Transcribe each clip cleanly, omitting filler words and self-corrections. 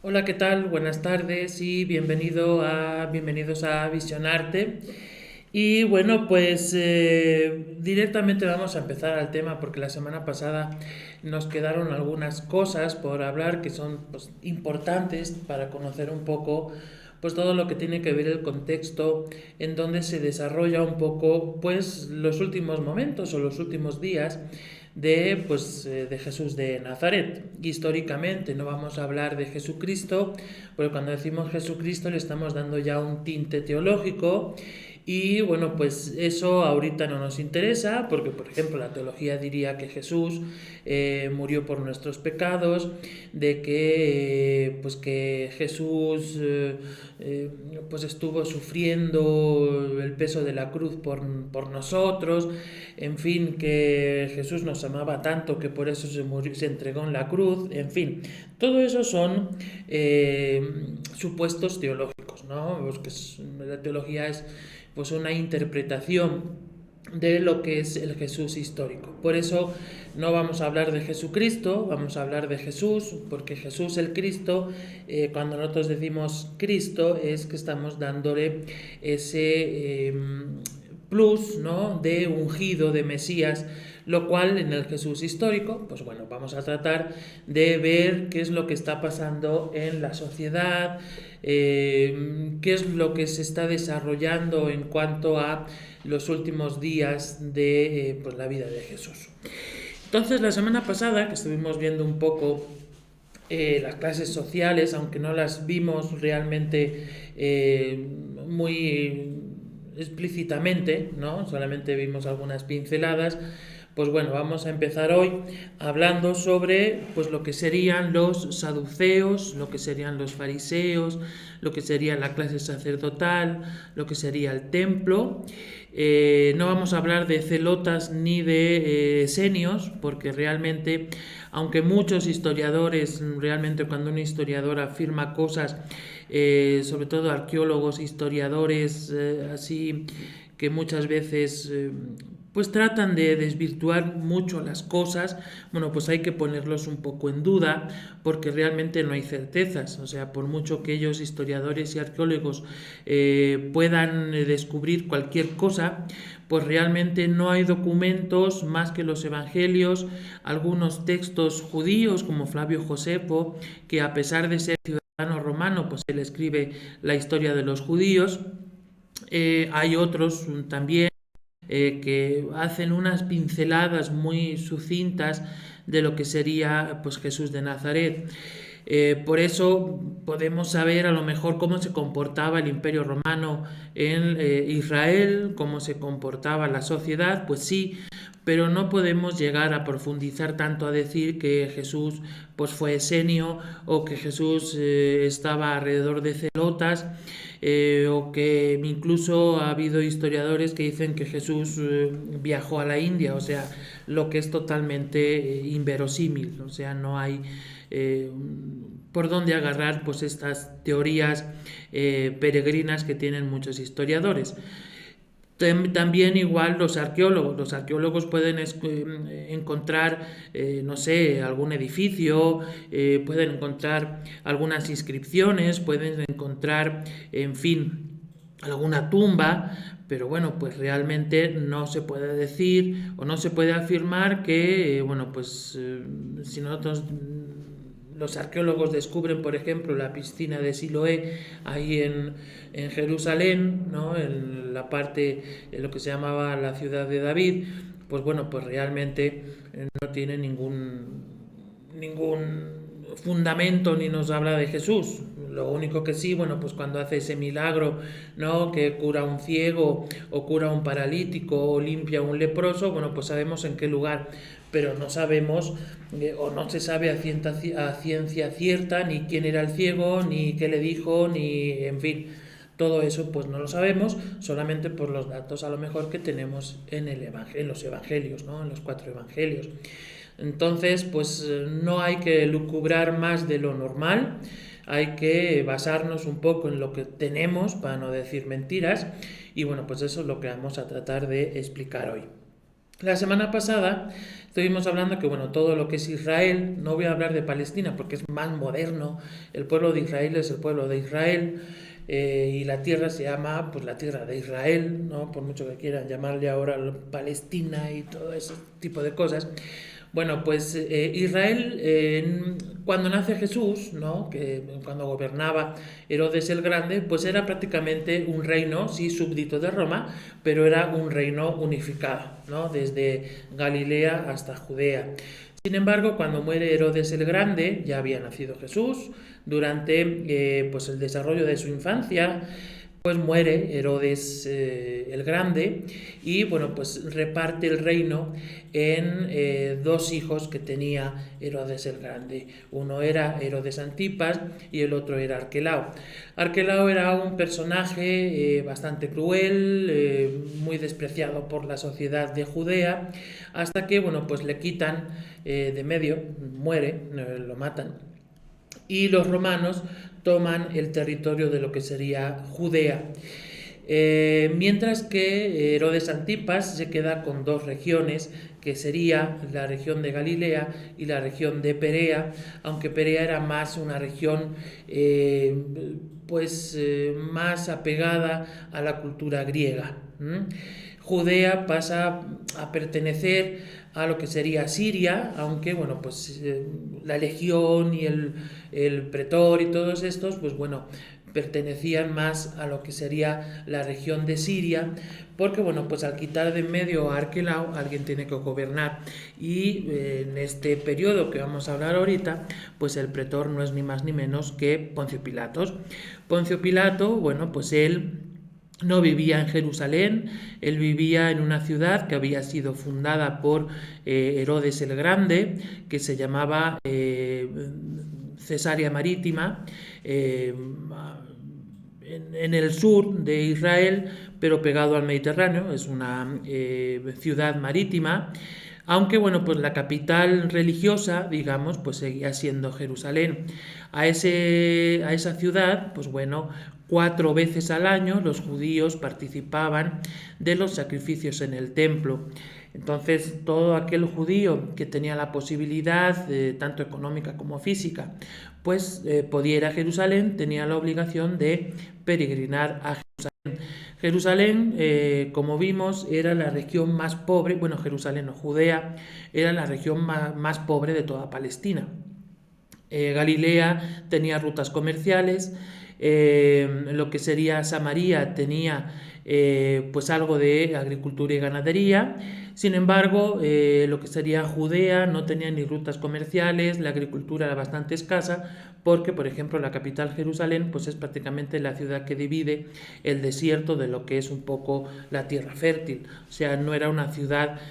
Hola, ¿qué tal? Buenas tardes y bienvenidos a Visionarte. Y bueno, pues directamente vamos a empezar al tema porque la semana pasada nos quedaron algunas cosas por hablar que son pues, importantes para conocer un poco pues todo lo que tiene que ver el contexto en donde se desarrolla un poco pues los últimos momentos o los últimos días de Jesús de Nazaret. Históricamente no vamos a hablar de Jesucristo, porque cuando decimos Jesucristo le estamos dando ya un tinte teológico y bueno, pues eso ahorita no nos interesa porque, por ejemplo, la teología diría que Jesús murió por nuestros pecados, de que, pues que Jesús eh, pues estuvo sufriendo el peso de la cruz por nosotros, en fin, que Jesús nos amaba tanto que por eso se entregó en la cruz, en fin, todo eso son supuestos teológicos, ¿no? La teología es pues una interpretación de lo que es el Jesús histórico. Por eso no vamos a hablar de Jesucristo, vamos a hablar de Jesús, porque Jesús el Cristo, cuando nosotros decimos Cristo, es que estamos dándole ese plus, ¿no?, de ungido, de Mesías, lo cual en el Jesús histórico, pues bueno, vamos a tratar de ver qué es lo que está pasando en la sociedad, qué es lo que se está desarrollando en cuanto a los últimos días de pues la vida de Jesús. Entonces, la semana pasada, que estuvimos viendo un poco las clases sociales, aunque no las vimos realmente muy explícitamente, ¿no? Solamente vimos algunas pinceladas. Pues bueno, vamos a empezar hoy hablando sobre pues lo que serían los saduceos, lo que serían los fariseos, lo que sería la clase sacerdotal, lo que sería el templo. No vamos a hablar de celotas ni de esenios, porque realmente, aunque muchos historiadores, realmente cuando un historiador afirma cosas, sobre todo arqueólogos, historiadores, así que muchas veces pues tratan de desvirtuar mucho las cosas, bueno, pues hay que ponerlos un poco en duda porque realmente no hay certezas, o sea, por mucho que ellos, historiadores y arqueólogos, puedan descubrir cualquier cosa, pues realmente no hay documentos más que los evangelios, algunos textos judíos como Flavio Josefo, que a pesar de ser ciudadano romano, pues él escribe la historia de los judíos. Hay otros también que hacen unas pinceladas muy sucintas de lo que sería pues Jesús de Nazaret. Por eso podemos saber a lo mejor cómo se comportaba el Imperio Romano en Israel, cómo se comportaba la sociedad, pues sí, pero no podemos llegar a profundizar tanto a decir que Jesús pues fue esenio o que Jesús estaba alrededor de celotas, o que incluso ha habido historiadores que dicen que Jesús viajó a la India, o sea, lo que es totalmente inverosímil, o sea, no hay eh, por dónde agarrar pues estas teorías peregrinas que tienen muchos historiadores. También igual los arqueólogos pueden encontrar, no sé, algún edificio, pueden encontrar algunas inscripciones, pueden encontrar, en fin, alguna tumba, pero bueno, pues realmente no se puede decir o no se puede afirmar que, bueno, pues si nosotros los arqueólogos descubren, por ejemplo, la piscina de Siloé ahí en Jerusalén, ¿no?, en la parte, en lo que se llamaba la ciudad de David, pues bueno, pues realmente no tiene ningún fundamento ni nos habla de Jesús. Lo único que sí, bueno, pues cuando hace ese milagro, ¿no?, que cura a un ciego o cura a un paralítico o limpia a un leproso, bueno, pues sabemos en qué lugar, pero no sabemos o no se sabe a ciencia cierta ni quién era el ciego, ni qué le dijo, ni en fin. Todo eso pues no lo sabemos, solamente por los datos a lo mejor que tenemos en los evangelios, ¿no?, en los 4 evangelios. Entonces, pues no hay que lucubrar más de lo normal, hay que basarnos un poco en lo que tenemos para no decir mentiras y bueno, pues eso es lo que vamos a tratar de explicar hoy. La semana pasada estuvimos hablando que, bueno, todo lo que es Israel, no voy a hablar de Palestina porque es más moderno, el pueblo de Israel es el pueblo de Israel, y la tierra se llama, pues, la tierra de Israel, ¿no? Por mucho que quieran llamarle ahora Palestina y todo ese tipo de cosas. Bueno, pues Israel, cuando nace Jesús, ¿no? Que cuando gobernaba Herodes el Grande, pues era prácticamente un reino, sí, súbdito de Roma, pero era un reino unificado, ¿no? Desde Galilea hasta Judea. Sin embargo, cuando muere Herodes el Grande, ya había nacido Jesús. Durante pues el desarrollo de su infancia, pues muere Herodes el Grande, y bueno, pues reparte el reino en dos hijos que tenía Herodes el Grande. Uno era Herodes Antipas y el otro era Arquelao. Arquelao era un personaje bastante cruel, muy despreciado por la sociedad de Judea, hasta que, bueno, pues le quitan de medio, muere, lo matan, y los romanos toman el territorio de lo que sería Judea. Mientras que Herodes Antipas se queda con dos regiones, que sería la región de Galilea y la región de Perea, aunque Perea era más una región más apegada a la cultura griega. Judea pasa a pertenecer a lo que sería Siria, aunque bueno, pues la legión y el pretor y todos estos, pues bueno, pertenecían más a lo que sería la región de Siria, porque bueno, pues al quitar de en medio a Arquelao, alguien tiene que gobernar, y en este periodo que vamos a hablar ahorita, pues el pretor no es ni más ni menos que Poncio Pilatos. Poncio Pilato, bueno, pues él no vivía en Jerusalén, él vivía en una ciudad que había sido fundada por Herodes el Grande, que se llamaba Cesarea Marítima, en el sur de Israel, pero pegado al Mediterráneo. Es una ciudad marítima, aunque bueno, pues la capital religiosa, digamos, pues seguía siendo Jerusalén. A esa ciudad, pues bueno, 4 veces al año los judíos participaban de los sacrificios en el templo. Entonces, todo aquel judío que tenía la posibilidad, tanto económica como física, pues podía ir a Jerusalén, tenía la obligación de peregrinar a Jerusalén. Jerusalén, como vimos, era la región más pobre, bueno, Jerusalén o Judea, era la región más pobre de toda Palestina. Galilea tenía rutas comerciales, lo que sería Samaria tenía pues algo de agricultura y ganadería. Sin embargo, lo que sería Judea no tenía ni rutas comerciales, la agricultura era bastante escasa, porque, por ejemplo, la capital Jerusalén pues es prácticamente la ciudad que divide el desierto de lo que es un poco la tierra fértil. O sea, no era una ciudad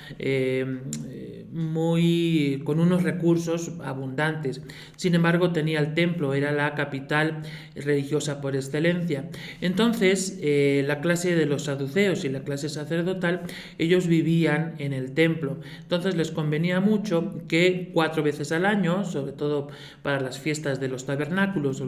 con unos recursos abundantes. Sin embargo, tenía el templo, era la capital religiosa por excelencia. Entonces, la clase de los saduceos y la clase sacerdotal, ellos vivían en el templo. Entonces les convenía mucho que 4 veces al año, sobre todo para las fiestas de los tabernáculos,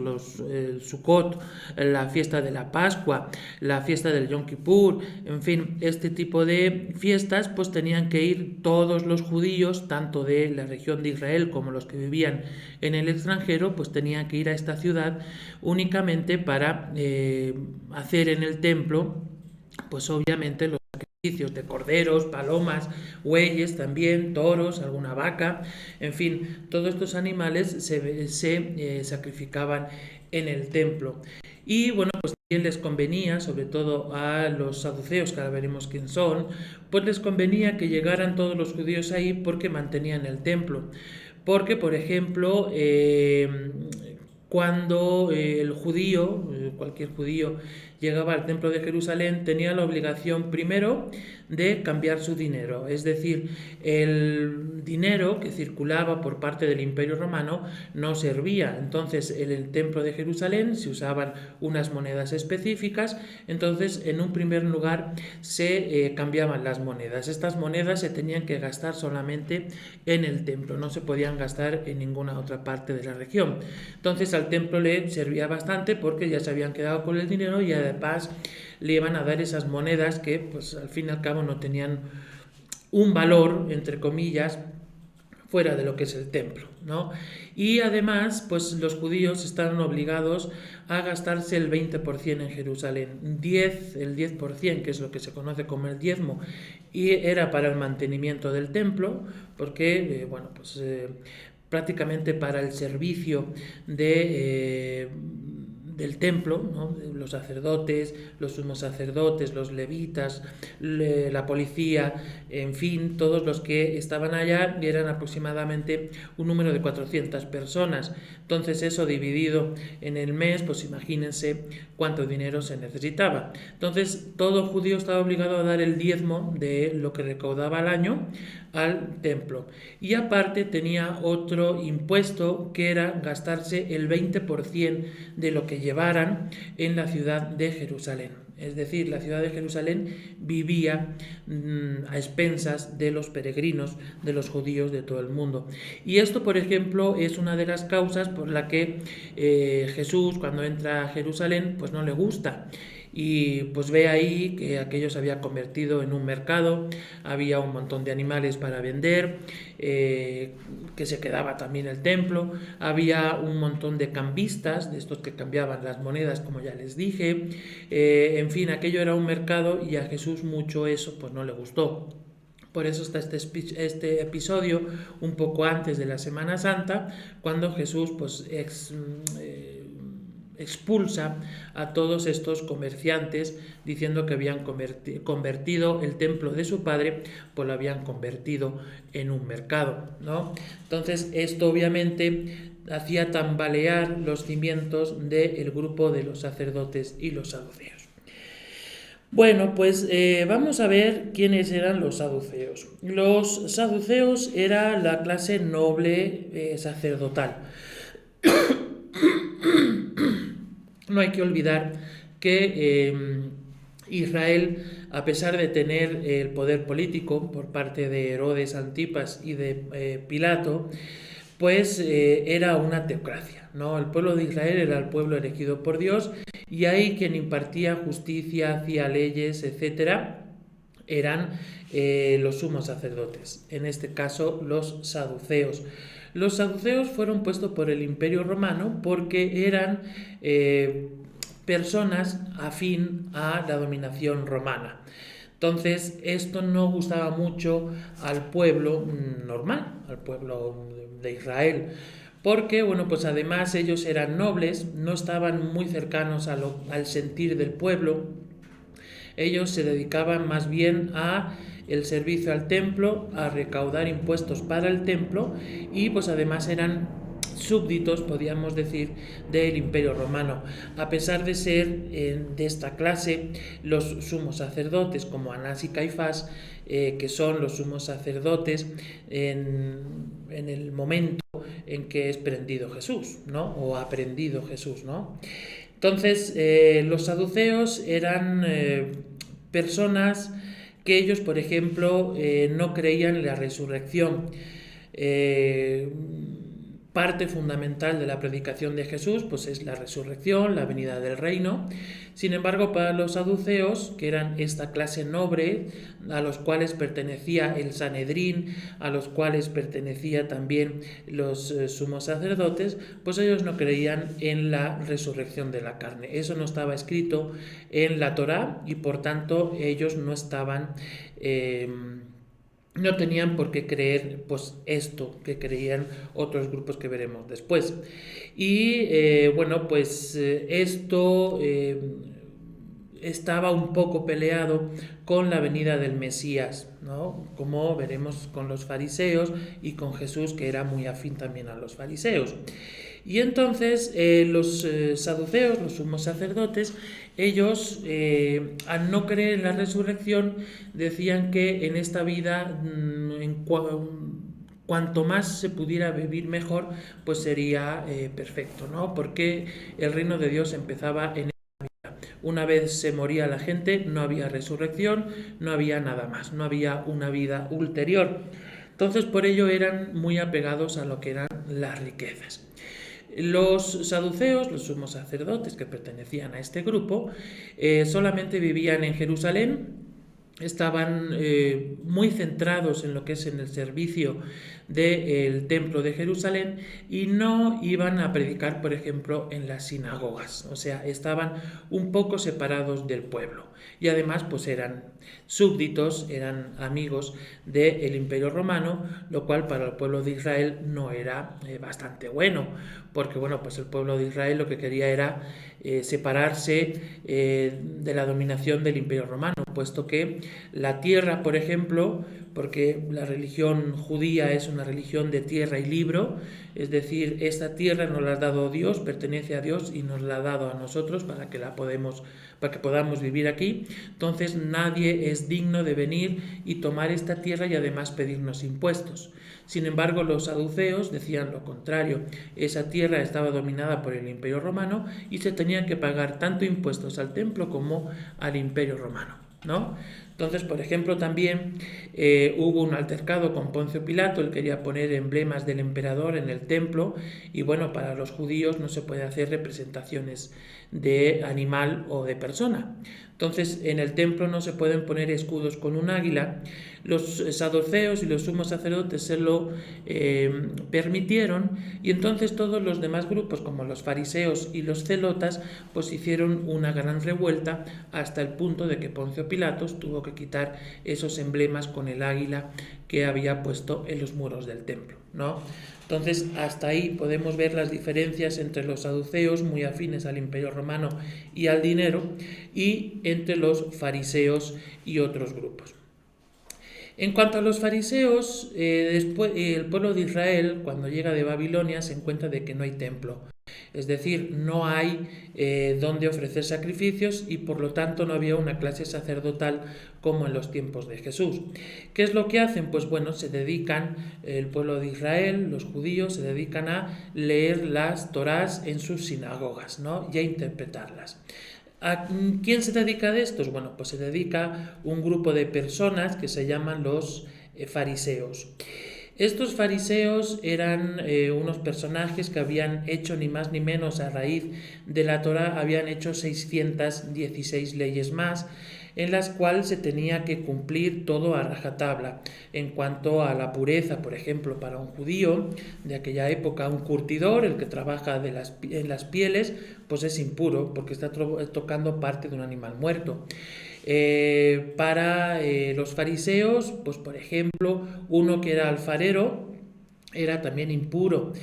el Sukkot, la fiesta de la Pascua, la fiesta del Yom Kippur, en fin, este tipo de fiestas, pues tenían que ir todos los judíos, tanto de la región de Israel como los que vivían en el extranjero, pues tenían que ir a esta ciudad únicamente para hacer en el templo, pues obviamente los sacrificios de corderos, palomas, bueyes también, toros, alguna vaca, en fin, todos estos animales se sacrificaban en el templo. Y bueno, pues también les convenía, sobre todo a los saduceos, que ahora veremos quién son, pues les convenía que llegaran todos los judíos ahí porque mantenían el templo. Porque, por ejemplo, cuando el judío, cualquier judío, llegaba al templo de Jerusalén, tenía la obligación primero de cambiar su dinero, es decir, el dinero que circulaba por parte del Imperio Romano no servía. Entonces, en el templo de Jerusalén se usaban unas monedas específicas, entonces en un primer lugar se cambiaban las monedas. Estas monedas se tenían que gastar solamente en el templo, no se podían gastar en ninguna otra parte de la región. Entonces al templo le servía bastante porque ya se habían quedado con el dinero y además le iban a dar esas monedas que pues al fin y al cabo no tenían un valor, entre comillas, fuera de lo que es el templo, ¿no? Y además, pues los judíos estaban obligados a gastarse el 20% en Jerusalén, el 10%, que es lo que se conoce como el diezmo, y era para el mantenimiento del templo, porque, prácticamente para el servicio del templo, ¿no? Los sacerdotes, los sumos sacerdotes, los levitas, la policía, en fin, todos los que estaban allá, y eran aproximadamente un número de 400 personas. Entonces eso dividido en el mes, pues imagínense cuánto dinero se necesitaba. Entonces todo judío estaba obligado a dar el diezmo de lo que recaudaba al año al templo. Y aparte tenía otro impuesto, que era gastarse el 20% de lo que llevaran en la ciudad de Jerusalén. Es decir, la ciudad de Jerusalén vivía a expensas de los peregrinos, de los judíos de todo el mundo. Y esto, por ejemplo, es una de las causas por la que Jesús, cuando entra a Jerusalén, pues no le gusta. Y pues ve ahí que aquello se había convertido en un mercado, había un montón de animales para vender, que se quedaba también el templo, había un montón de cambistas, de estos que cambiaban las monedas, como ya les dije, en fin, aquello era un mercado, y a Jesús mucho eso pues no le gustó. Por eso está este episodio un poco antes de la Semana Santa, cuando Jesús pues expulsa a todos estos comerciantes, diciendo que habían convertido el templo de su padre, pues lo habían convertido en un mercado, ¿no? Entonces esto obviamente hacía tambalear los cimientos del grupo de los sacerdotes y los saduceos. Bueno, pues vamos a ver quiénes eran los saduceos. Los saduceos era la clase noble sacerdotal. No hay que olvidar que Israel, a pesar de tener el poder político por parte de Herodes Antipas y de Pilato, pues era una teocracia, ¿no? El pueblo de Israel era el pueblo elegido por Dios, y ahí quien impartía justicia, hacía leyes, etcétera, eran los sumos sacerdotes, en este caso los saduceos. Los saduceos fueron puestos por el Imperio Romano porque eran personas afín a la dominación romana. Entonces esto no gustaba mucho al pueblo normal, al pueblo de Israel, porque bueno, pues además ellos eran nobles, no estaban muy cercanos al sentir del pueblo. Ellos se dedicaban más bien a el servicio al templo, a recaudar impuestos para el templo, y pues además eran súbditos, podríamos decir, del Imperio Romano. A pesar de ser de esta clase, los sumos sacerdotes, como Anás y Caifás, que son los sumos sacerdotes en el momento en que es prendido Jesús, ¿no? O aprendido Jesús, ¿no? Entonces, los saduceos eran personas que ellos, por ejemplo, no creían en la resurrección. Parte fundamental de la predicación de Jesús pues es la resurrección, la venida del reino. Sin embargo, para los saduceos, que eran esta clase noble, a los cuales pertenecía el Sanedrín, a los cuales pertenecía también los sumos sacerdotes, pues ellos no creían en la resurrección de la carne. Eso no estaba escrito en la Torá, y por tanto ellos no estaban no tenían por qué creer pues esto que creían otros grupos que veremos después. Y esto estaba un poco peleado con la venida del Mesías, ¿no? Como veremos con los fariseos y con Jesús, que era muy afín también a los fariseos. Y entonces los saduceos, los sumos sacerdotes, ellos, al no creer en la resurrección, decían que en esta vida, cuanto más se pudiera vivir mejor, pues sería perfecto, ¿no? Porque el reino de Dios empezaba en esta vida. Una vez se moría la gente, no había resurrección, no había nada más, no había una vida ulterior. Entonces, por ello eran muy apegados a lo que eran las riquezas. Los saduceos, los sumos sacerdotes que pertenecían a este grupo, solamente vivían en Jerusalén, estaban muy centrados en lo que es en el servicio del templo de Jerusalén y no iban a predicar, por ejemplo, en las sinagogas. O sea, estaban un poco separados del pueblo. Y además, pues eran súbditos, eran amigos del Imperio Romano, lo cual para el pueblo de Israel no era bastante bueno, porque bueno, pues el pueblo de Israel lo que quería era separarse de la dominación del Imperio Romano, puesto que la tierra, por ejemplo, porque la religión judía es una religión de tierra y libro, es decir, esta tierra nos la ha dado Dios, pertenece a Dios y nos la ha dado a nosotros para que podamos vivir aquí. Entonces nadie es digno de venir y tomar esta tierra y además pedirnos impuestos. Sin embargo, los saduceos decían lo contrario. Esa tierra estaba dominada por el Imperio Romano y se tenían que pagar tanto impuestos al templo como al Imperio Romano, ¿no? Entonces, por ejemplo, también hubo un altercado con Poncio Pilato. Él quería poner emblemas del emperador en el templo y bueno, para los judíos no se puede hacer representaciones de animal o de persona. Entonces, en el templo no se pueden poner escudos con un águila. Los saduceos y los sumos sacerdotes se lo permitieron y entonces todos los demás grupos, como los fariseos y los celotas, pues hicieron una gran revuelta hasta el punto de que Poncio Pilatos tuvo que quitar esos emblemas con el águila que había puesto en los muros del templo, ¿no? Entonces, hasta ahí podemos ver las diferencias entre los saduceos, muy afines al Imperio Romano y al dinero, y entre los fariseos y otros grupos. En cuanto a los fariseos, después, el pueblo de Israel, cuando llega de Babilonia, se encuentra de que no hay templo. Es decir, no hay donde ofrecer sacrificios y por lo tanto no había una clase sacerdotal como en los tiempos de Jesús. ¿Qué es lo que hacen? Pues bueno, se dedican, el pueblo de Israel, los judíos, se dedican a leer las Torás en sus sinagogas, ¿no? Y a interpretarlas. ¿A quién se dedica de estos? Bueno, pues se dedica un grupo de personas que se llaman los fariseos. Estos fariseos eran unos personajes que habían hecho ni más ni menos a raíz de la Torá, habían hecho 616 leyes más, en las cuales se tenía que cumplir todo a rajatabla. En cuanto a la pureza, por ejemplo, para un judío de aquella época, un curtidor, el que trabaja en las pieles, pues es impuro porque está tocando parte de un animal muerto. Para los fariseos, pues por ejemplo, uno que era alfarero era también impuro.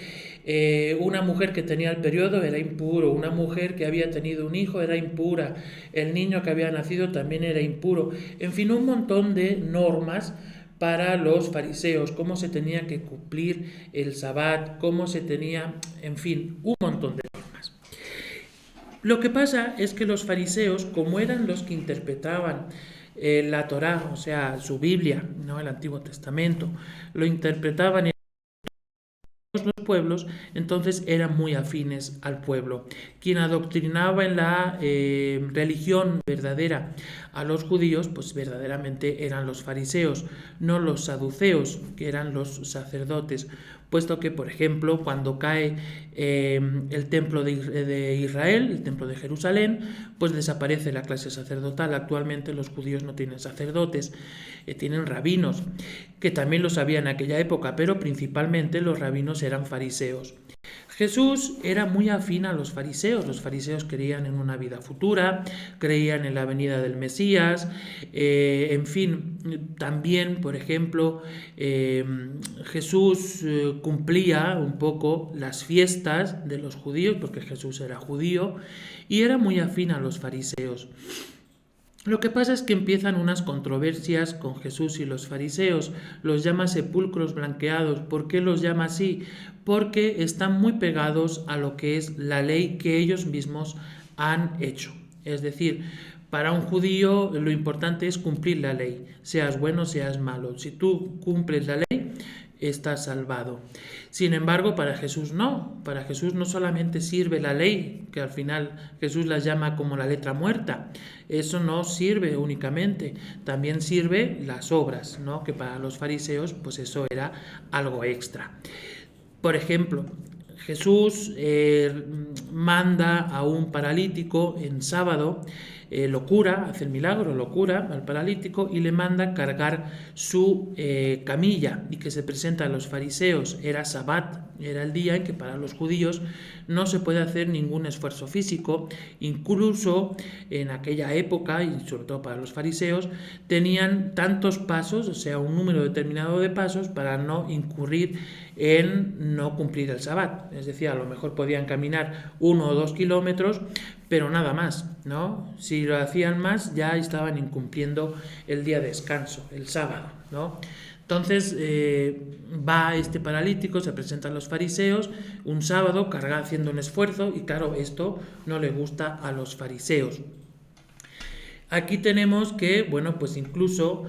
Una mujer que tenía el periodo era impuro, una mujer que había tenido un hijo era impura, el niño que había nacido también era impuro. En fin, un montón de normas para los fariseos, cómo se tenía que cumplir el sabbat, cómo se tenía, en fin, un montón de normas. Lo que pasa es que los fariseos, como eran los que interpretaban la Torá, o sea, su Biblia, no el Antiguo Testamento, lo interpretaban en los pueblos, entonces eran muy afines al pueblo. Quien adoctrinaba en la religión verdadera a los judíos, pues verdaderamente eran los fariseos, no los saduceos, que eran los sacerdotes, puesto que, por ejemplo, cuando cae el templo de Israel, el templo de Jerusalén, pues desaparece la clase sacerdotal. Actualmente los judíos no tienen sacerdotes, tienen rabinos, que también los había en aquella época, pero principalmente los rabinos eran fariseos. Jesús era muy afín a los fariseos creían en una vida futura, creían en la venida del Mesías, en fin, también, por ejemplo, Jesús cumplía un poco las fiestas de los judíos, porque Jesús era judío, y era muy afín a los fariseos. Lo que pasa es que empiezan unas controversias con Jesús y los fariseos. Los llama sepulcros blanqueados. ¿Por qué los llama así? Porque están muy pegados a lo que es la ley que ellos mismos han hecho. Es decir, para un judío lo importante es cumplir la ley, seas bueno, seas malo. Si tú cumples la ley, estás salvado. Sin embargo, para Jesús no. Para Jesús no solamente sirve la ley, que al final Jesús la llama como la letra muerta. Eso no sirve únicamente. También sirve las obras, ¿no? Que para los fariseos, pues eso era algo extra. Por ejemplo, Jesús manda a un paralítico en sábado lo cura, hace el milagro, lo cura al paralítico y le manda cargar su camilla, y que se presenta a los fariseos. Era Sabbat, era el día en que para los judíos no se puede hacer ningún esfuerzo físico. Incluso en aquella época, y sobre todo para los fariseos, tenían tantos pasos, o sea, un número determinado de pasos, para no incurrir en no cumplir el Sabbat. Es decir, a lo mejor podían caminar 1 o 2 kilómetros, pero nada más, ¿no? Si lo hacían más, ya estaban incumpliendo el día de descanso, el sábado, ¿no? Entonces va este paralítico, se presenta a los fariseos un sábado, carga haciendo un esfuerzo, y claro, esto no le gusta a los fariseos. Aquí tenemos que, bueno, pues incluso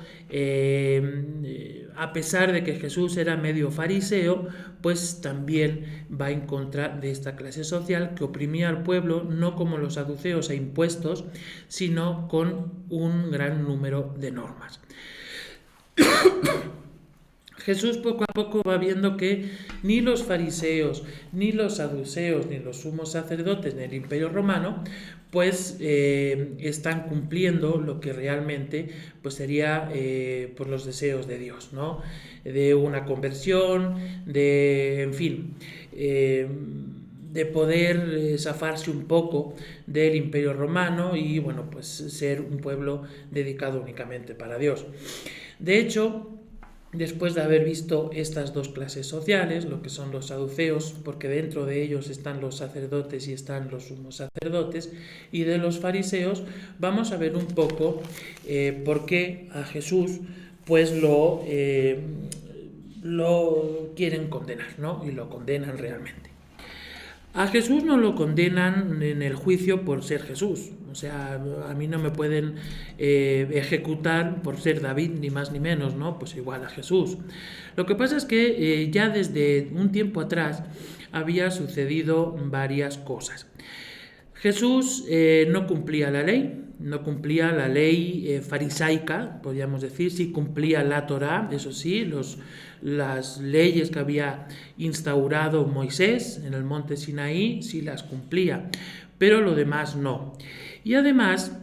a pesar de que Jesús era medio fariseo, pues también va en contra de esta clase social que oprimía al pueblo, no como los saduceos a impuestos, sino con un gran número de normas. Jesús poco a poco va viendo que ni los fariseos, ni los saduceos, ni los sumos sacerdotes del Imperio Romano, pues están cumpliendo lo que realmente pues sería pues los deseos de Dios, ¿no? De una conversión, de, en fin, de poder zafarse un poco del Imperio Romano y, bueno, pues ser un pueblo dedicado únicamente para Dios. De hecho, después de haber visto estas dos clases sociales, lo que son los saduceos, porque dentro de ellos están los sacerdotes y están los sumos sacerdotes, y de los fariseos, vamos a ver un poco por qué a Jesús pues lo quieren condenar, ¿no? Y lo condenan realmente. A Jesús no lo condenan en el juicio por ser Jesús. O sea, a mí no me pueden ejecutar por ser David, ni más ni menos, ¿no? Pues igual a Jesús. Lo que pasa es que ya desde un tiempo atrás había sucedido varias cosas. Jesús no cumplía la ley, no cumplía la ley farisaica, podríamos decir, sí cumplía la Torá, eso sí, las leyes que había instaurado Moisés en el monte Sinaí, sí las cumplía, pero lo demás no. Y además,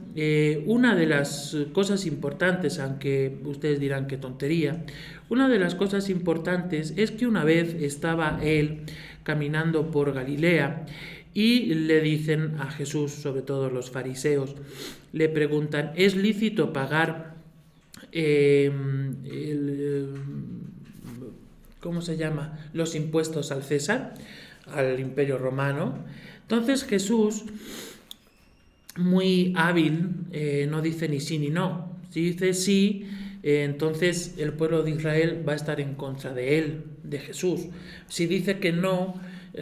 una de las cosas importantes, aunque ustedes dirán qué tontería, una de las cosas importantes es que una vez estaba él caminando por Galilea, y le dicen a Jesús, sobre todo los fariseos, le preguntan, ¿es lícito pagar ¿cómo se llama? Los impuestos al César, al Imperio Romano? Entonces Jesús, muy hábil, no dice ni sí ni no. Si dice sí, entonces el pueblo de Israel va a estar en contra de él, de Jesús. Si dice que no,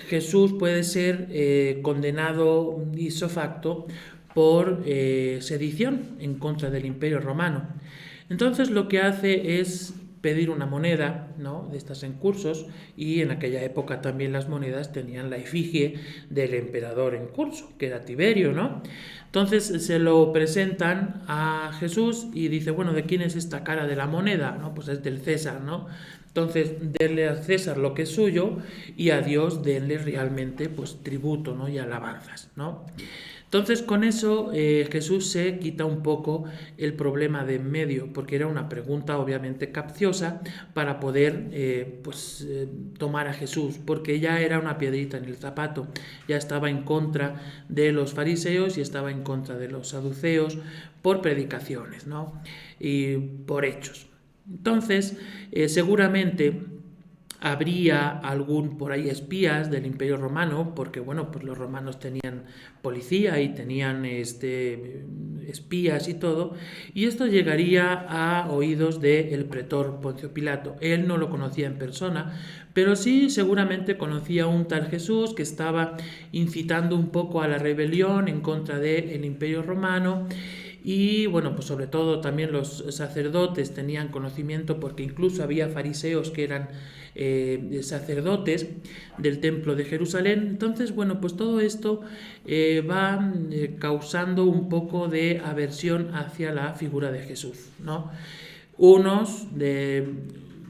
Jesús puede ser condenado ipso facto por sedición en contra del Imperio Romano. Entonces lo que hace es pedir una moneda, ¿no?, de estas en cursos, y en aquella época también las monedas tenían la efigie del emperador en curso, que era Tiberio, ¿no? Entonces se lo presentan a Jesús y dice, bueno, ¿de quién es esta cara de la moneda? ¿No? Pues es del César, ¿no? Entonces, denle a César lo que es suyo y a Dios denle realmente pues tributo, ¿no?, y alabanzas, ¿no? Entonces, con eso Jesús se quita un poco el problema de en medio, porque era una pregunta obviamente capciosa para poder tomar a Jesús, porque ya era una piedrita en el zapato, ya estaba en contra de los fariseos y estaba en contra de los saduceos por predicaciones, ¿no?, y por hechos. Entonces, seguramente habría algún por ahí espías del Imperio Romano, porque bueno, pues los romanos tenían policía y tenían espías y todo, y esto llegaría a oídos del pretor Poncio Pilato. Él no lo conocía en persona, pero sí seguramente conocía a un tal Jesús que estaba incitando un poco a la rebelión en contra del Imperio Romano. Y bueno, pues sobre todo también los sacerdotes tenían conocimiento, porque incluso había fariseos que eran sacerdotes del templo de Jerusalén. Entonces, bueno, pues todo esto va causando un poco de aversión hacia la figura de Jesús, ¿no? Unos,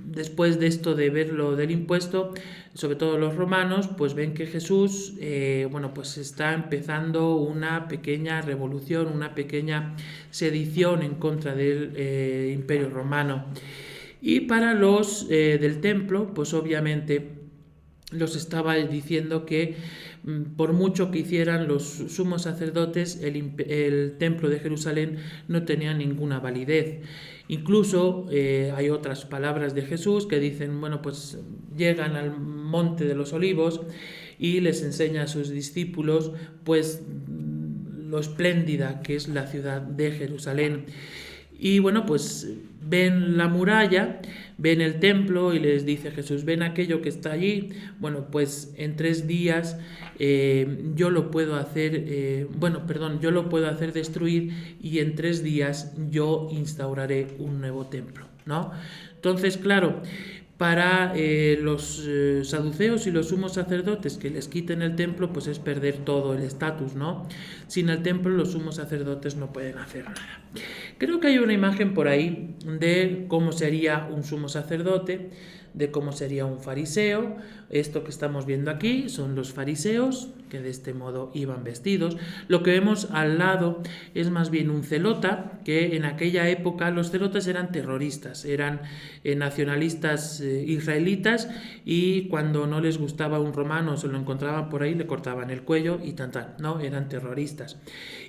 después de esto de ver lo del impuesto, sobre todo los romanos, pues ven que Jesús, pues está empezando una pequeña revolución, una pequeña sedición en contra del Imperio Romano. Y para los del templo, pues obviamente los estaba diciendo que por mucho que hicieran los sumos sacerdotes, el templo de Jerusalén no tenía ninguna validez. Incluso hay otras palabras de Jesús que dicen, pues llegan al monte de los olivos y les enseña a sus discípulos pues lo espléndida que es la ciudad de Jerusalén. Y pues ven la muralla, ven el templo y les dice Jesús, ven aquello que está allí, pues en 3 días yo lo puedo hacer, yo lo puedo hacer destruir y en 3 días yo instauraré un nuevo templo, ¿no? Entonces, claro, para los saduceos y los sumos sacerdotes que les quiten el templo, pues es perder todo el estatus, ¿no? Sin el templo los sumos sacerdotes no pueden hacer nada. Creo que hay una imagen por ahí de cómo sería un sumo sacerdote, de cómo sería un fariseo. Esto que estamos viendo aquí son los fariseos, que de este modo iban vestidos. Lo que vemos al lado es más bien un celota, que en aquella época los celotas eran terroristas, eran nacionalistas israelitas, y cuando no les gustaba un romano, se lo encontraban por ahí, le cortaban el cuello y ¿no? Eran terroristas.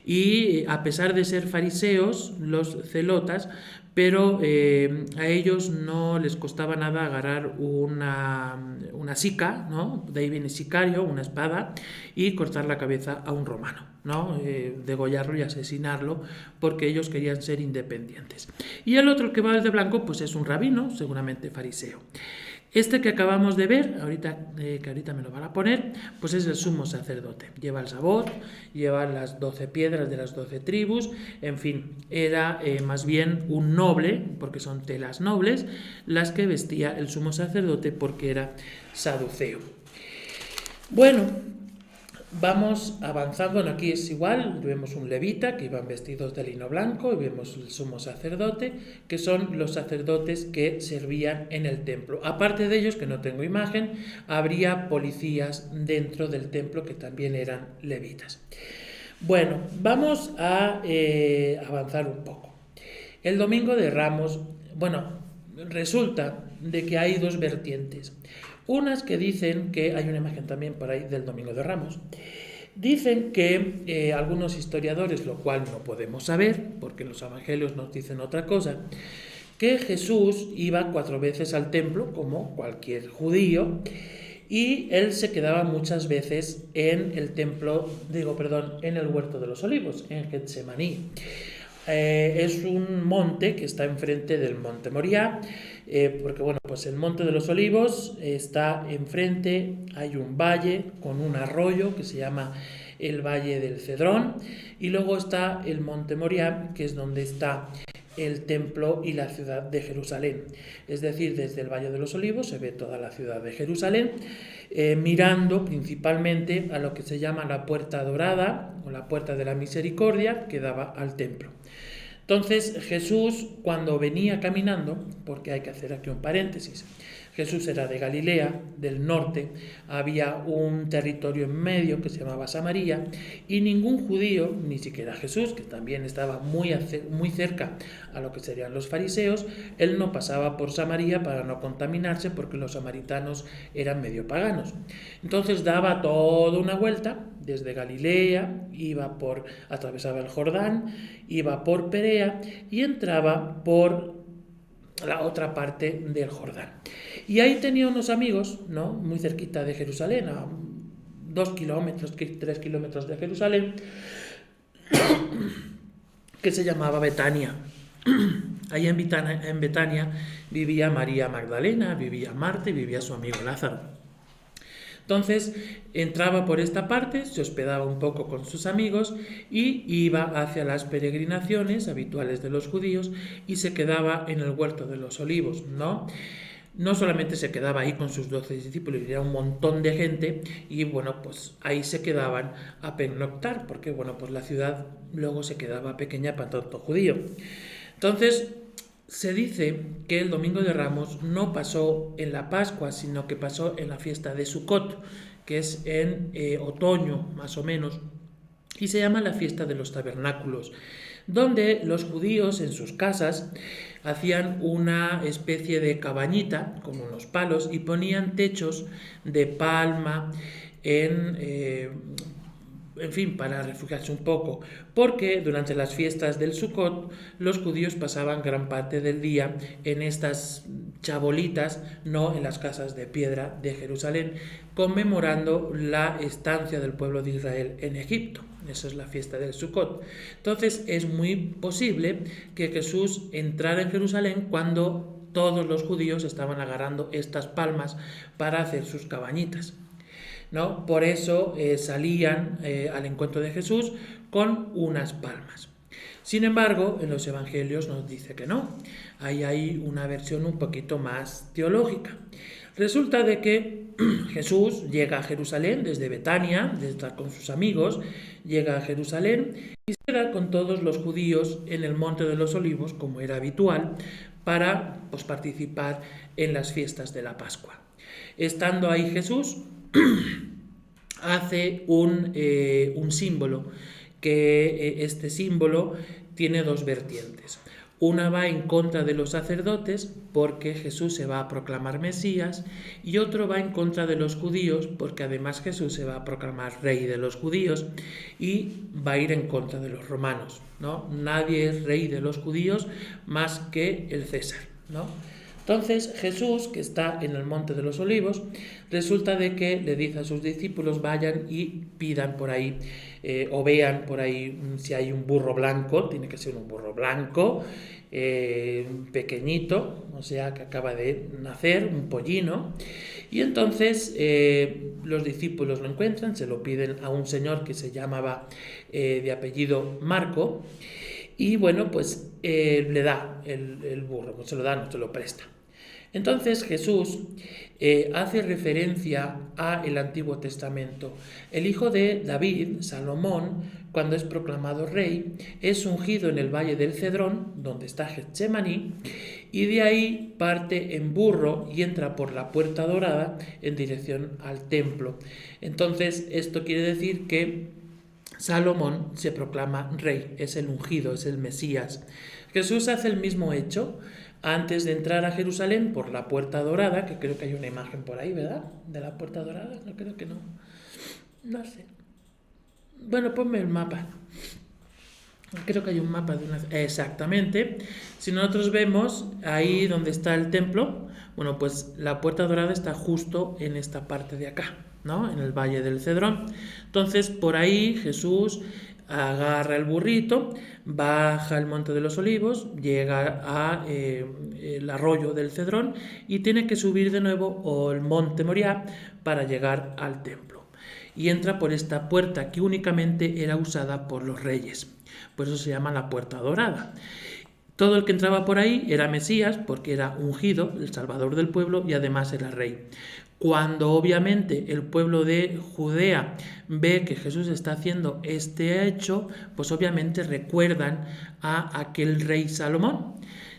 Y a pesar de ser fariseos, los celotas, pero a ellos no les costaba nada agarrar una sica, ¿no? De ahí viene sicario, una espada, y cortar la cabeza a un romano, ¿no? Degollarlo y asesinarlo, porque ellos querían ser independientes. Y el otro que va de blanco, pues es un rabino, seguramente fariseo. Este que acabamos de ver, que ahorita me lo van a poner, pues es el sumo sacerdote. Lleva el sabot, lleva las 12 piedras de las 12 tribus, en fin, era más bien un noble, porque son telas nobles, las que vestía el sumo sacerdote porque era saduceo. Bueno, vamos avanzando, aquí es igual, vemos un levita que iban vestidos de lino blanco y vemos el sumo sacerdote, que son los sacerdotes que servían en el templo. Aparte de ellos, que no tengo imagen, habría policías dentro del templo que también eran levitas. Bueno, vamos a avanzar un poco. El domingo de Ramos, resulta de que hay 2 vertientes. Unas que dicen que, hay una imagen también por ahí del Domingo de Ramos, dicen que algunos historiadores, lo cual no podemos saber, porque los evangelios nos dicen otra cosa, que Jesús iba 4 veces al templo, como cualquier judío, y él se quedaba muchas veces en el en el huerto de los olivos, en Getsemaní. Es un monte que está enfrente del monte Moriah, porque pues el monte de los olivos está enfrente, hay un valle con un arroyo que se llama el Valle del Cedrón, y luego está el monte Moriah, que es donde está el templo y la ciudad de Jerusalén. Es decir, desde el Valle de los Olivos se ve toda la ciudad de Jerusalén, mirando principalmente a lo que se llama la Puerta Dorada o la Puerta de la Misericordia, que daba al templo. Entonces Jesús, cuando venía caminando, porque hay que hacer aquí un paréntesis, Jesús era de Galilea, del norte, había un territorio en medio que se llamaba Samaria, y ningún judío, ni siquiera Jesús, que también estaba muy cerca a lo que serían los fariseos, él no pasaba por Samaria para no contaminarse, porque los samaritanos eran medio paganos. Entonces daba toda una vuelta desde Galilea, atravesaba el Jordán, iba por Perea y entraba por la otra parte del Jordán. Y ahí tenía unos amigos, ¿no? Muy cerquita de Jerusalén, a 2 kilómetros, 3 kilómetros de Jerusalén, que se llamaba Betania. Ahí en Betania vivía María Magdalena, vivía Marta y vivía su amigo Lázaro. Entonces entraba por esta parte, se hospedaba un poco con sus amigos y iba hacia las peregrinaciones habituales de los judíos y se quedaba en el huerto de los olivos, ¿no? No solamente se quedaba ahí con sus 12 discípulos, era un montón de gente, y pues ahí se quedaban a pernoctar, porque la ciudad luego se quedaba pequeña para tanto judío. Entonces, Se dice que el Domingo de Ramos no pasó en la Pascua, sino que pasó en la fiesta de Sukkot, que es en otoño más o menos, y se llama la fiesta de los tabernáculos, donde los judíos en sus casas hacían una especie de cabañita con unos palos y ponían techos de palma en fin, para refugiarse un poco, porque durante las fiestas del Sukkot los judíos pasaban gran parte del día en estas chabolitas, no en las casas de piedra de Jerusalén, conmemorando la estancia del pueblo de Israel en Egipto. Eso es la fiesta del Sukkot. Entonces es muy posible que Jesús entrara en Jerusalén cuando todos los judíos estaban agarrando estas palmas para hacer sus cabañitas, ¿no? Por eso salían al encuentro de Jesús con unas palmas. Sin embargo, en los evangelios nos dice que no. Ahí hay una versión un poquito más teológica. Resulta de que Jesús llega a Jerusalén desde Betania, de estar con sus amigos, llega a Jerusalén y se queda con todos los judíos en el Monte de los Olivos, como era habitual, para participar en las fiestas de la Pascua. Estando ahí Jesús, hace un símbolo, que este símbolo tiene dos vertientes. Una va en contra de los sacerdotes porque Jesús se va a proclamar Mesías, y otro va en contra de los judíos porque además Jesús se va a proclamar rey de los judíos y va a ir en contra de los romanos, ¿no? Nadie es rey de los judíos más que el César, ¿no? Entonces Jesús, que está en el Monte de los Olivos, resulta de que le dice a sus discípulos: vayan y pidan por ahí o vean por ahí si hay un burro blanco. Tiene que ser un burro blanco, pequeñito, o sea que acaba de nacer, un pollino. Y entonces los discípulos lo encuentran, se lo piden a un señor que se llamaba de apellido Marco, y bueno, pues le da el burro, pues se lo da, no se lo presta. Entonces Jesús hace referencia al Antiguo Testamento. El hijo de David, Salomón, cuando es proclamado rey, es ungido en el valle del Cedrón, donde está Getsemaní, y de ahí parte en burro y entra por la puerta dorada en dirección al templo. Entonces esto quiere decir que Salomón se proclama rey, es el ungido, es el Mesías. Jesús hace el mismo hecho antes de entrar a Jerusalén por la puerta dorada, que creo que hay una imagen por ahí, ¿verdad? De la puerta dorada, no creo que no. No sé. Bueno, ponme el mapa. Creo que hay un mapa de una... Exactamente. Si nosotros vemos ahí donde está el templo, bueno, pues la puerta dorada está justo en esta parte de acá, ¿no? En el Valle del Cedrón. Entonces, por ahí Jesús agarra el burrito, baja el Monte de los Olivos, llega a el arroyo del Cedrón y tiene que subir de nuevo el Monte Moriah para llegar al templo. Y entra por esta puerta que únicamente era usada por los reyes. Por eso se llama la puerta dorada. Todo el que entraba por ahí era Mesías, porque era ungido, el salvador del pueblo, y además era rey. Cuando obviamente el pueblo de Judea ve que Jesús está haciendo este hecho, pues obviamente recuerdan a aquel rey Salomón.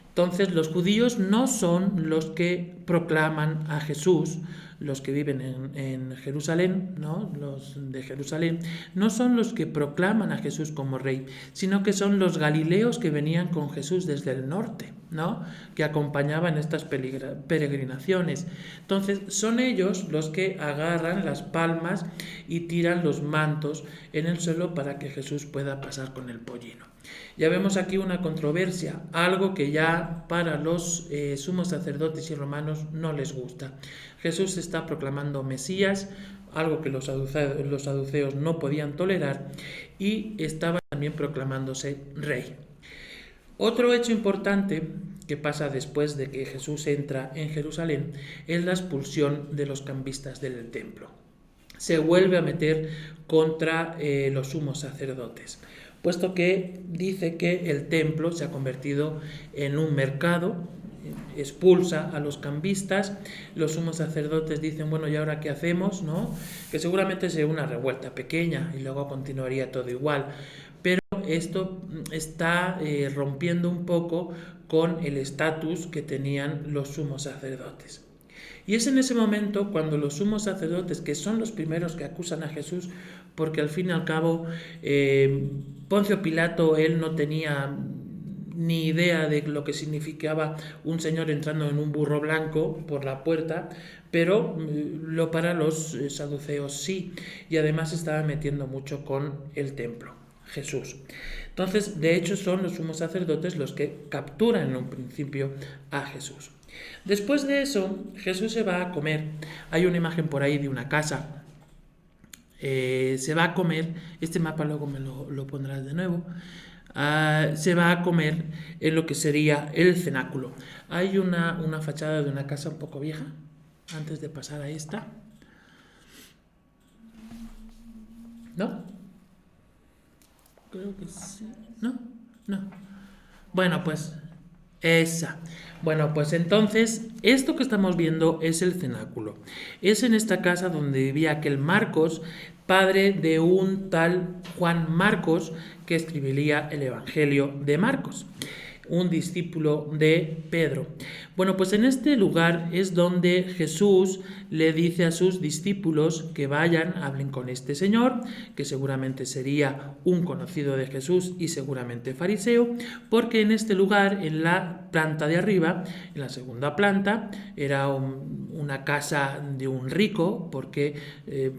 Entonces los judíos no son los que proclaman a Jesús, los que viven en Jerusalén, ¿no? Los de Jerusalén, no son los que proclaman a Jesús como rey, sino que son los galileos que venían con Jesús desde el norte, ¿no? Que acompañaban estas peregrinaciones. Entonces son ellos los que agarran las palmas y tiran los mantos en el suelo para que Jesús pueda pasar con el pollino. Ya vemos aquí una controversia, algo que ya para los sumos sacerdotes y romanos no les gusta. Jesús está proclamando Mesías, algo que los saduceos no podían tolerar, y estaba también proclamándose rey. Otro hecho importante que pasa después de que Jesús entra en Jerusalén es la expulsión de los cambistas del templo. Se vuelve a meter contra los sumos sacerdotes, puesto que dice que el templo se ha convertido en un mercado, expulsa a los cambistas. Los sumos sacerdotes dicen: bueno, ¿y ahora qué hacemos? ¿No? Que seguramente sería una revuelta pequeña y luego continuaría todo igual. Pero esto está rompiendo un poco con el estatus que tenían los sumos sacerdotes. Y es en ese momento cuando los sumos sacerdotes, que son los primeros que acusan a Jesús, porque al fin y al cabo Poncio Pilato, él no tenía ni idea de lo que significaba un señor entrando en un burro blanco por la puerta, pero para los saduceos sí, y además estaba metiendo mucho con el templo, Jesús. Entonces, de hecho, son los sumos sacerdotes los que capturan en un principio a Jesús. Después de eso, Jesús se va a comer. Hay una imagen por ahí de una casa. Se va a comer, este mapa luego me lo pondrás de nuevo. Se va a comer en lo que sería el cenáculo. Hay una fachada de una casa un poco vieja, antes de pasar a esta. ¿No? Creo que sí. ¿No? Bueno, pues esa. Bueno, pues entonces, esto que estamos viendo es el cenáculo. Es en esta casa donde vivía aquel Marcos, padre de un tal Juan Marcos, que escribiría el Evangelio de Marcos, un discípulo de Pedro. Bueno, pues en este lugar es donde Jesús le dice a sus discípulos que vayan, hablen con este señor, que seguramente sería un conocido de Jesús y seguramente fariseo, porque en este lugar, en la planta de arriba, en la segunda planta, era una casa de un rico, porque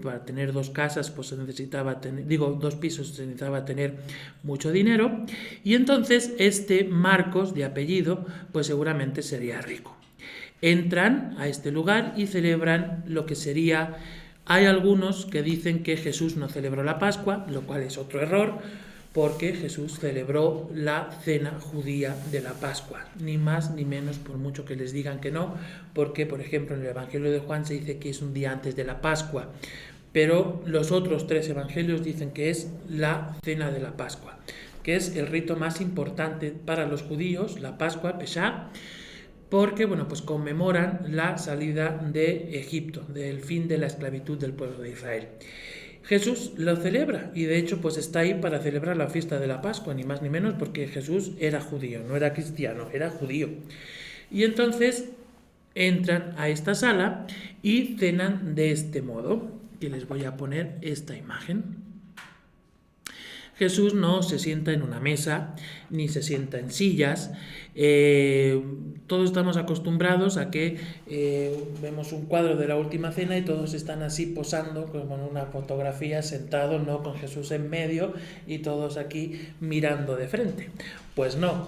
para tener dos casas, pues se necesitaba tener, dos pisos, se necesitaba tener mucho dinero, y entonces este Marcos, de apellido, pues seguramente sería rico. Entran a este lugar y celebran lo que sería... Hay algunos que dicen que Jesús no celebró la Pascua, lo cual es otro error, porque Jesús celebró la cena judía de la Pascua, ni más ni menos, por mucho que les digan que no, porque, por ejemplo, en el Evangelio de Juan se dice que es un día antes de la Pascua, pero los otros 3 evangelios dicen que es la cena de la Pascua, que es el rito más importante para los judíos, la Pascua, Pesá, porque, bueno, pues conmemoran la salida de Egipto, del fin de la esclavitud del pueblo de Israel. Jesús lo celebra y de hecho pues está ahí para celebrar la fiesta de la Pascua, ni más ni menos, porque Jesús era judío, no era cristiano, era judío. Y entonces entran a esta sala y cenan de este modo, que les voy a poner esta imagen. Jesús no se sienta en una mesa, ni se sienta en sillas. Todos estamos acostumbrados a que vemos un cuadro de la Última Cena y todos están así posando como en una fotografía, sentados, ¿no?, con Jesús en medio y todos aquí mirando de frente. Pues no,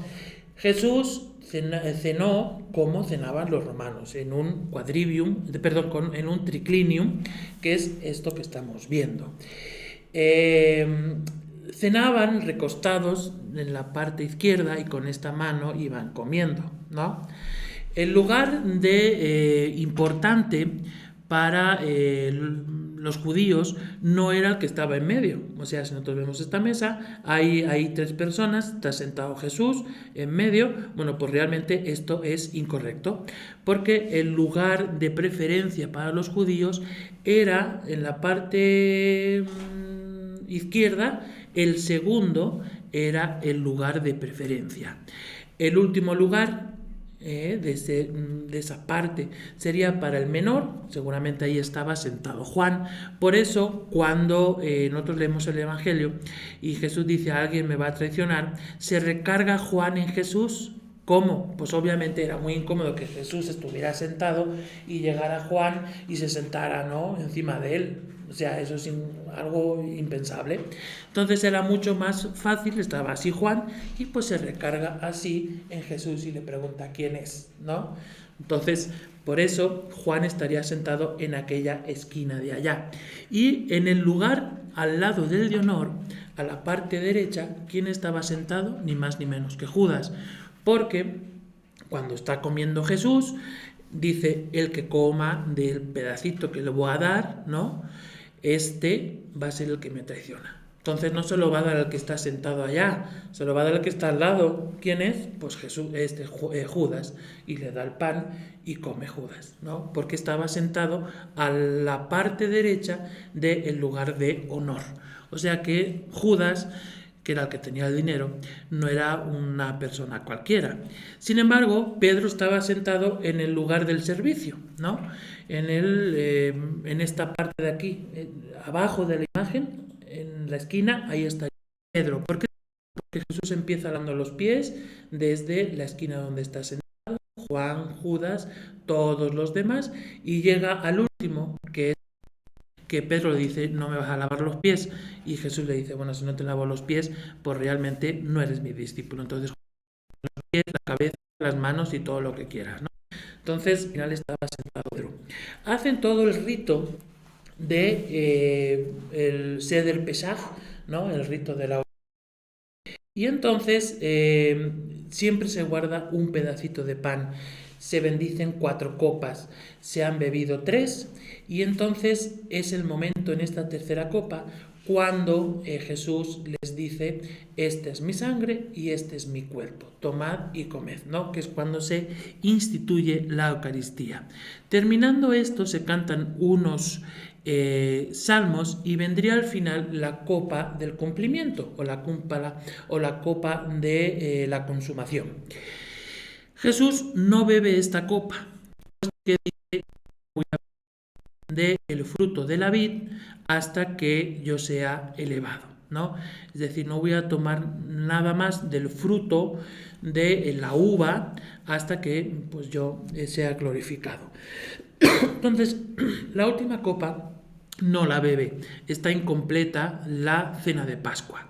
Jesús cenó como cenaban los romanos, en un en un triclinium, que es esto que estamos viendo. Cenaban recostados en la parte izquierda y con esta mano iban comiendo, ¿no? El lugar importante para los judíos no era el que estaba en medio. O sea, si nosotros vemos esta mesa, hay 3 personas, está sentado Jesús en medio. Bueno, pues realmente esto es incorrecto, porque el lugar de preferencia para los judíos era en la parte izquierda. El segundo era el lugar de preferencia. El último lugar de esa parte sería para el menor, seguramente ahí estaba sentado Juan. Por eso, cuando nosotros leemos el Evangelio y Jesús dice: alguien me va a traicionar, se recarga Juan en Jesús. ¿Cómo? Pues obviamente era muy incómodo que Jesús estuviera sentado y llegara Juan y se sentara, ¿no?, encima de él. O sea, eso es algo impensable. Entonces era mucho más fácil, estaba así Juan, y pues se recarga así en Jesús y le pregunta quién es, ¿no? Entonces, por eso Juan estaría sentado en aquella esquina de allá. Y en el lugar al lado del de honor, a la parte derecha, ¿quién estaba sentado? Ni más ni menos que Judas. Porque cuando está comiendo Jesús, dice: el que coma del pedacito que le voy a dar, ¿no?, este va a ser el que me traiciona. Entonces no se lo va a dar al que está sentado allá, se lo va a dar al que está al lado. ¿Quién es? Pues Jesús, Judas, y le da el pan y come Judas, ¿no? Porque estaba sentado a la parte derecha del lugar de honor. O sea que Judas, que era el que tenía el dinero, no era una persona cualquiera. Sin embargo, Pedro estaba sentado en el lugar del servicio, ¿no? En esta parte de aquí, abajo de la imagen, en la esquina, ahí está Pedro. ¿Por qué? Porque Jesús empieza lavando los pies desde la esquina donde está sentado, Juan, Judas, todos los demás, y llega al último, que Pedro le dice, no me vas a lavar los pies, y Jesús le dice, bueno, si no te lavo los pies, pues realmente no eres mi discípulo. Entonces, los pies, la cabeza, las manos y todo lo que quieras, ¿no? Entonces, al final estaba sentado Pedro. Hacen todo el rito de el Seder Pesaj, ¿no? El rito de la... Y entonces siempre se guarda un pedacito de pan, se bendicen 4 copas, se han bebido 3 y entonces es el momento en esta tercera copa cuando Jesús les dice, esta es mi sangre y este es mi cuerpo, tomad y comed, ¿no? Que es cuando se instituye la Eucaristía. Terminando esto se cantan unos salmos y vendría al final la copa del cumplimiento o la copa de la consumación. Jesús no bebe esta copa, que dice, voy a beber del fruto de la vid hasta que yo sea elevado, ¿no? Es decir, no voy a tomar nada más del fruto de la uva hasta que pues yo sea glorificado. Entonces, la última copa no la bebe, está incompleta la cena de Pascua,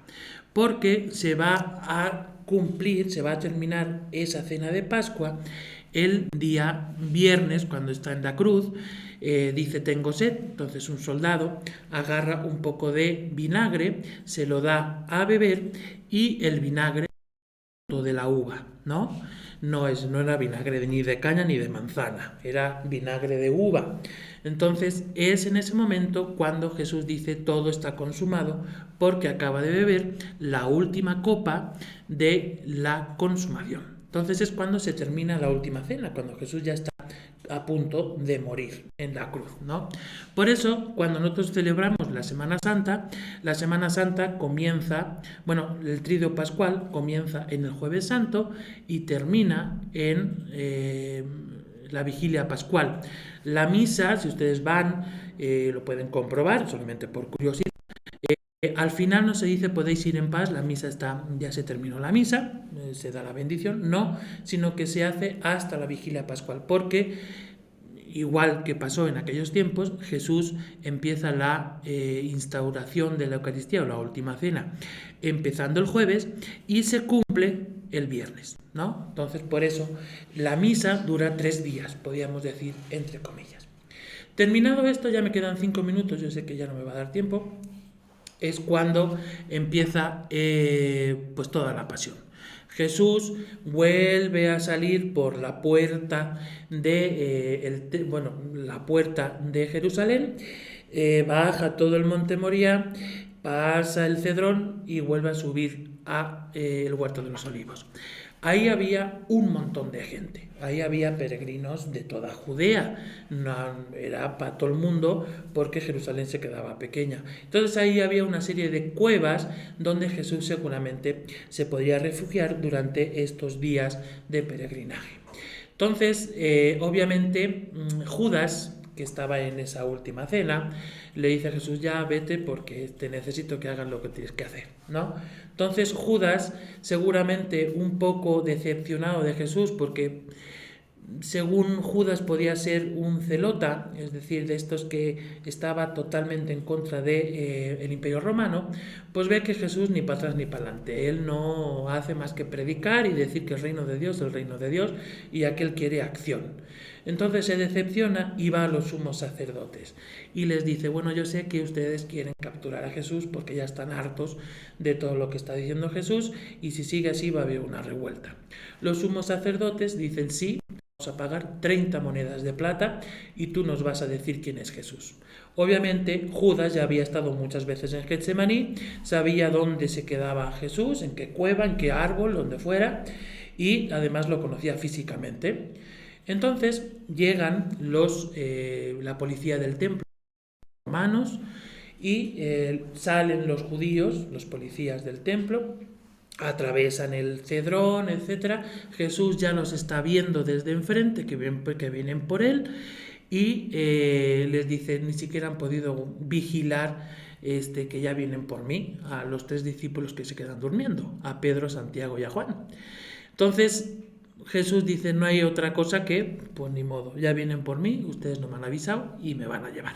porque se va a cumplir, se va a terminar esa cena de Pascua el día viernes, cuando está en la cruz, dice tengo sed, entonces un soldado agarra un poco de vinagre, se lo da a beber y el vinagre de la uva, ¿no? No era vinagre ni de caña ni de manzana, era vinagre de uva. Entonces es en ese momento cuando Jesús dice todo está consumado porque acaba de beber la última copa de la consumación. Entonces es cuando se termina la última cena, cuando Jesús ya está a punto de morir en la cruz, ¿no? Por eso, cuando nosotros celebramos la Semana Santa comienza, bueno, el Triduo Pascual comienza en el Jueves Santo y termina en la Vigilia Pascual. La misa, si ustedes van, lo pueden comprobar, solamente por curiosidad. Al final no se dice podéis ir en paz, la misa está, ya se terminó la misa, se da la bendición, no, sino que se hace hasta la Vigilia Pascual, porque igual que pasó en aquellos tiempos, Jesús empieza la instauración de la Eucaristía o la última cena empezando el jueves y se cumple el viernes, ¿no? Entonces por eso la misa dura 3 días, podríamos decir entre comillas. Terminado esto, ya me quedan 5 minutos, yo sé que ya no me va a dar tiempo. Es cuando empieza pues toda la pasión. Jesús vuelve a salir por la puerta la puerta de Jerusalén, baja todo el monte Moría, pasa el Cedrón y vuelve a subir a el huerto de los Olivos. Ahí había un montón de gente, ahí había peregrinos de toda Judea, no era para todo el mundo porque Jerusalén se quedaba pequeña. Entonces ahí había una serie de cuevas donde Jesús seguramente se podía refugiar durante estos días de peregrinaje. Entonces, obviamente, Judas, que estaba en esa última cena, le dice a Jesús, ya vete porque te necesito que hagas lo que tienes que hacer, ¿no? Entonces Judas, seguramente un poco decepcionado de Jesús, porque según Judas podía ser un celota, es decir, de estos que estaba totalmente en contra del Imperio Romano, pues ve que Jesús ni para atrás ni para adelante. Él no hace más que predicar y decir que el reino de Dios es el reino de Dios y aquel quiere acción. Entonces se decepciona y va a los sumos sacerdotes y les dice, bueno, yo sé que ustedes quieren capturar a Jesús porque ya están hartos de todo lo que está diciendo Jesús y si sigue así va a haber una revuelta. Los sumos sacerdotes dicen sí, vamos a pagar 30 monedas de plata y tú nos vas a decir quién es Jesús. Obviamente Judas ya había estado muchas veces en Getsemaní, sabía dónde se quedaba Jesús, en qué cueva, en qué árbol, donde fuera, y además lo conocía físicamente. Entonces llegan la policía del templo romanos y salen los judíos, los policías del templo, atravesan el Cedrón, etcétera. Jesús ya los está viendo desde enfrente, que vienen por él, y les dice, ni siquiera han podido vigilar que ya vienen por mí, a los 3 discípulos que se quedan durmiendo, a Pedro, Santiago y a Juan. Entonces Jesús dice, no hay otra cosa que, pues ni modo, ya vienen por mí, ustedes no me han avisado y me van a llevar.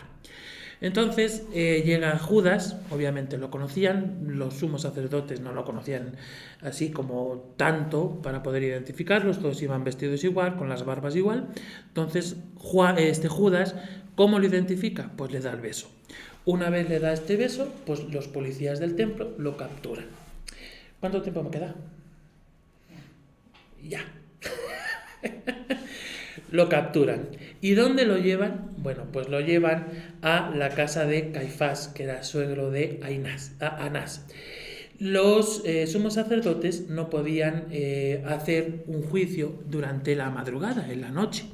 Entonces llega Judas, obviamente lo conocían, los sumos sacerdotes no lo conocían así como tanto para poder identificarlos, todos iban vestidos igual, con las barbas igual. Entonces Judas, ¿cómo lo identifica? Pues le da el beso. Una vez le da este beso, pues los policías del templo lo capturan. ¿Cuánto tiempo me queda? Ya. Lo capturan. ¿Y dónde lo llevan? Bueno, pues lo llevan a la casa de Caifás, que era suegro de Anás. Los sumos sacerdotes no podían hacer un juicio durante la madrugada, en la noche,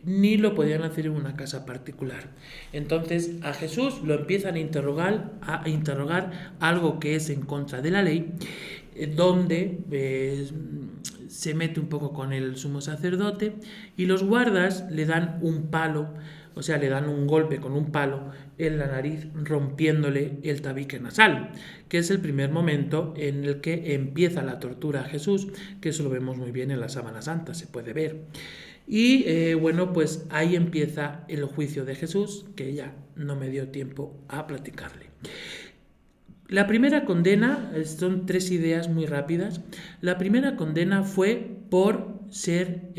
ni lo podían hacer en una casa particular. Entonces a Jesús lo empiezan a interrogar algo que es en contra de la ley, donde se mete un poco con el sumo sacerdote y los guardas le dan un palo, o sea, le dan un golpe con un palo en la nariz, rompiéndole el tabique nasal, que es el primer momento en el que empieza la tortura a Jesús, que eso lo vemos muy bien en la Sábana Santa, se puede ver. Y bueno, pues ahí empieza el juicio de Jesús, que ya no me dio tiempo a platicarle. La primera condena, son 3 ideas muy rápidas. La primera condena fue por ser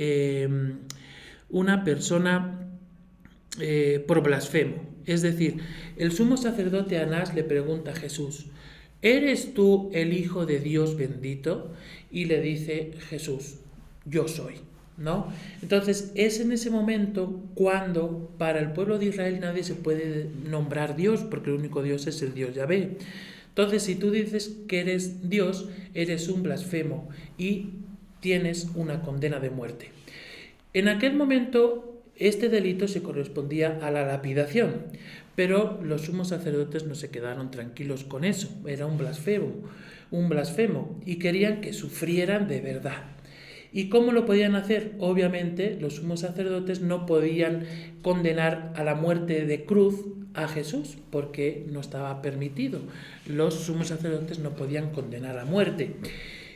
una persona por blasfemo. Es decir, el sumo sacerdote Anás le pregunta a Jesús, ¿eres tú el Hijo de Dios bendito? Y le dice Jesús, yo soy. ¿No? Entonces es en ese momento cuando para el pueblo de Israel nadie se puede nombrar Dios, porque el único Dios es el Dios Yahvé. Entonces si tú dices que eres Dios, eres un blasfemo y tienes una condena de muerte. En aquel momento este delito se correspondía a la lapidación, pero los sumos sacerdotes no se quedaron tranquilos con eso, era un blasfemo y querían que sufrieran de verdad. ¿Y cómo lo podían hacer? Obviamente los sumos sacerdotes no podían condenar a la muerte de cruz a Jesús, porque no estaba permitido. Los sumos sacerdotes no podían condenar a muerte.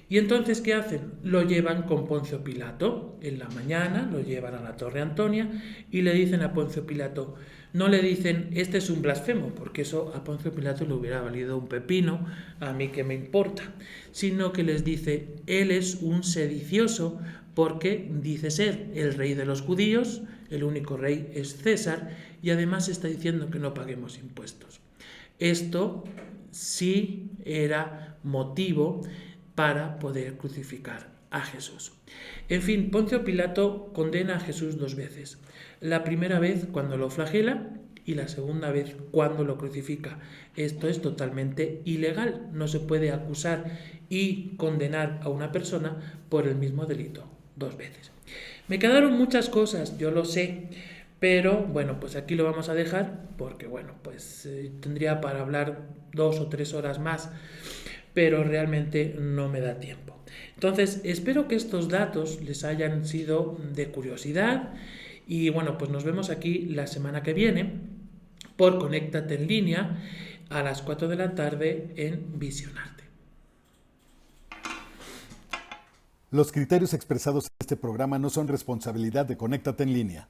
Y entonces, ¿qué hacen? Lo llevan con Poncio Pilato. En la mañana lo llevan a la Torre Antonia y le dicen a Poncio Pilato, no le dicen, este es un blasfemo, porque eso a Poncio Pilato le hubiera valido un pepino, a mí qué me importa, sino que les dice, él es un sedicioso porque dice ser el rey de los judíos, el único rey es César, y además está diciendo que no paguemos impuestos. Esto sí era motivo para poder crucificar a Jesús. En fin, Poncio Pilato condena a Jesús 2 veces. La primera vez cuando lo flagela y la segunda vez cuando lo crucifica. Esto es totalmente ilegal. No se puede acusar y condenar a una persona por el mismo delito 2 veces. Me quedaron muchas cosas, yo lo sé, pero bueno, pues aquí lo vamos a dejar porque bueno, pues tendría para hablar 2 o 3 horas más, pero realmente no me da tiempo. Entonces, espero que estos datos les hayan sido de curiosidad y bueno, pues nos vemos aquí la semana que viene por Conéctate en línea a las 4 de la tarde en Visionarte. Los criterios expresados en este programa no son responsabilidad de Conéctate en línea.